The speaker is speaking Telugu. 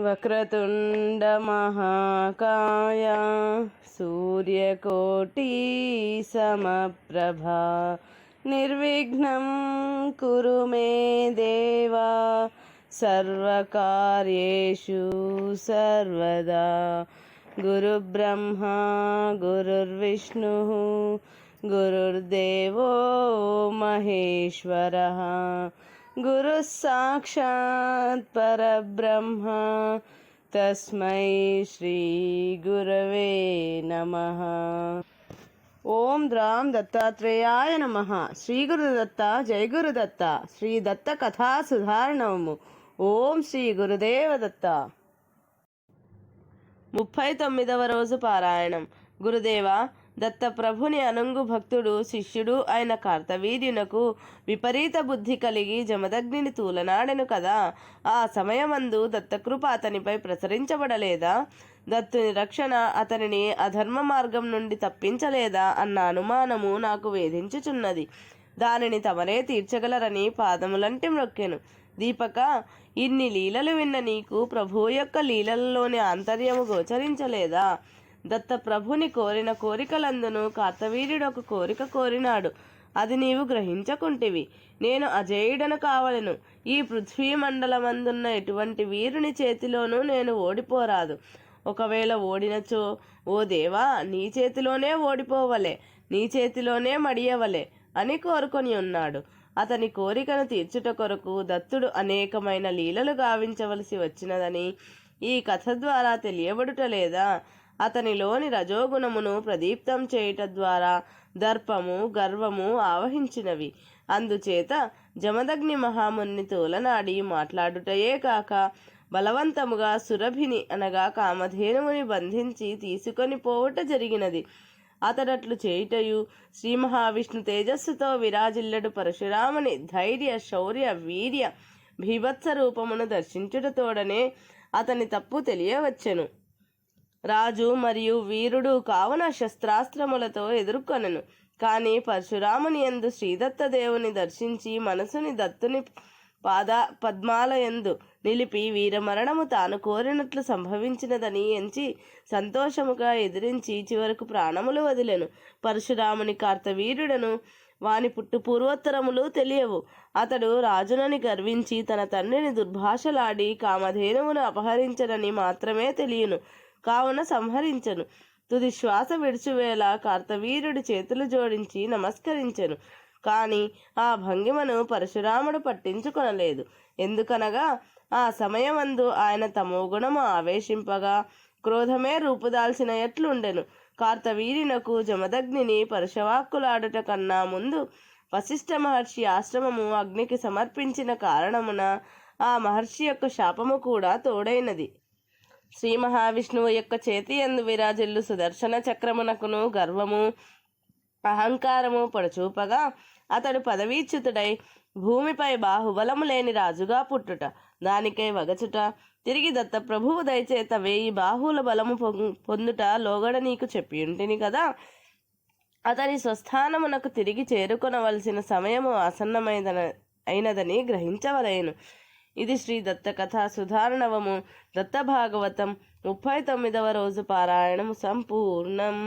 వక్రతుండ మహాకాయ సూర్యకోటి సమప్రభా నిర్విఘ్నం కురు మే దేవా సర్వకార్యేషు సర్వదా. గురుబ్రహ్మా గురుర్విష్ణుః గురుర్దేవో మహేశ్వరః గురుః సాక్షాత్ పరబ్రహ్మ తస్మై శ్రీ గురవే నమః. ఓం ద్రాం దత్తాత్రేయాయ నమః. శ్రీ గురుదత్త జయ గురుదత్త. శ్రీ దత్త కథా సుధారణము. ఓం శ్రీ గురుదేవ దత్త. 39వ రోజు పారాయణం. గురుదేవ, దత్తప్రభుని అనుంగు భక్తుడు శిష్యుడు అయిన కార్తవీర్యునకు విపరీత బుద్ధి కలిగి జమదగ్నిని తూలనాడెను కదా. ఆ సమయమందు దత్తకృప అతనిపై ప్రసరించబడలేదా? దత్తుని రక్షణ అతనిని అధర్మ మార్గం నుండి తప్పించలేదా అన్న అనుమానము నాకు వేధించుచున్నది. దానిని తమరే తీర్చగలరని పాదములంటి మ్రొక్కెను. దీపక, ఇన్ని లీలలు విన్న నీకు ప్రభువు యొక్క లీలలలోని ఆంతర్యము గోచరించలేదా? దత్తప్రభుని కోరిన కోరికలందును కార్తవీర్యుడు ఒక కోరిక కోరినాడు. అది నీవు గ్రహించకుంటివి. నేను అజేయుడను కావలను. ఈ పృథ్వీ మండలమందున్న ఎటువంటి వీరుని చేతిలోనూ నేను ఓడిపోరాదు. ఒకవేళ ఓడినచో, ఓ దేవా, నీ చేతిలోనే ఓడిపోవలే, నీ చేతిలోనే మడియవలే అని కోరుకొని ఉన్నాడు. అతని కోరికను తీర్చుట కొరకు దత్తుడు అనేకమైన లీలలు గావించవలసి వచ్చినదని ఈ కథ ద్వారా తెలియబడుట లేదా? అతనిలోని రజోగుణమును ప్రదీప్తం చేయుట ద్వారా దర్పము గర్వము ఆవహించినవి. అందుచేత జమదగ్ని మహాముని తోలనాడి మాట్లాడుటయే కాక బలవంతముగా సురభిని అనగా కామధేనువుని బంధించి తీసుకొని పోవుట జరిగినది. అతడట్లు చేయుటయు శ్రీ మహావిష్ణు తేజస్సుతో విరాజిల్లడు పరశురాముని ధైర్య శౌర్య వీర్య భీభత్స రూపమును దర్శించుటతోడనే అతని తప్పు తెలియవచ్చెను. రాజు మరియు వీరుడు కావున శస్త్రాస్త్రములతో ఎదుర్కొనెను. కానీ పరశురాముని యందు శ్రీదత్తదేవుని దర్శించి మనసుని దత్తుని పద్మాల యందు నిలిపి వీరమరణము తాను కోరినట్లు సంభవించినదని ఎంచి సంతోషముగా ఎదిరించి చివరకు ప్రాణములు వదిలెను. పరశురాముని కార్తవీర్యుడను వాని పుట్టు పూర్వోత్తరములు తెలియవు. అతడు రాజునని గర్వించి తన తండ్రిని దుర్భాషలాడి కామధేనువును అపహరించనని మాత్రమే తెలియను. కావున సంహరించెను. తుది శ్వాస విడుచువేళ కార్తవీర్యుడి చేతులు జోడించి నమస్కరించెను. కాని ఆ భంగిమను పరశురాముడు పట్టించుకొనలేదు. ఎందుకనగా ఆ సమయమందు ఆయన తమోగుణము ఆవేశింపగా క్రోధమే రూపుదాల్చిన ఎట్లుండెను. కార్తవీర్యునకు జమదగ్నిని పరుషవాక్కులాడుట కన్నా ముందు వశిష్ఠ మహర్షి ఆశ్రమము అగ్నికి సమర్పించిన కారణమున ఆ మహర్షి యొక్క శాపము కూడా తోడైనది. శ్రీ మహావిష్ణువు యొక్క చేతి యందు విరాజిల్లు సుదర్శన చక్రమునకును గర్వము అహంకారము పడచూపగా అతడు పదవీచ్యుతుడై భూమిపై బాహుబలము లేని రాజుగా పుట్టుట, దానికై వగచుట, తిరిగి దత్తప్రభువు దయచేత 1000 బాహువుల బలము పొందుట లోగడ నీకు చెప్పియుంటిని కదా. అతని స్వస్థానమునకు తిరిగి చేరుకొనవలసిన సమయము ఆసన్నమైనదని గ్రహించవలేను. ఇది శ్రీ దత్త కథా సుధారణవము. దత్త భాగవతం 39వ రోజు పారాయణము సంపూర్ణం.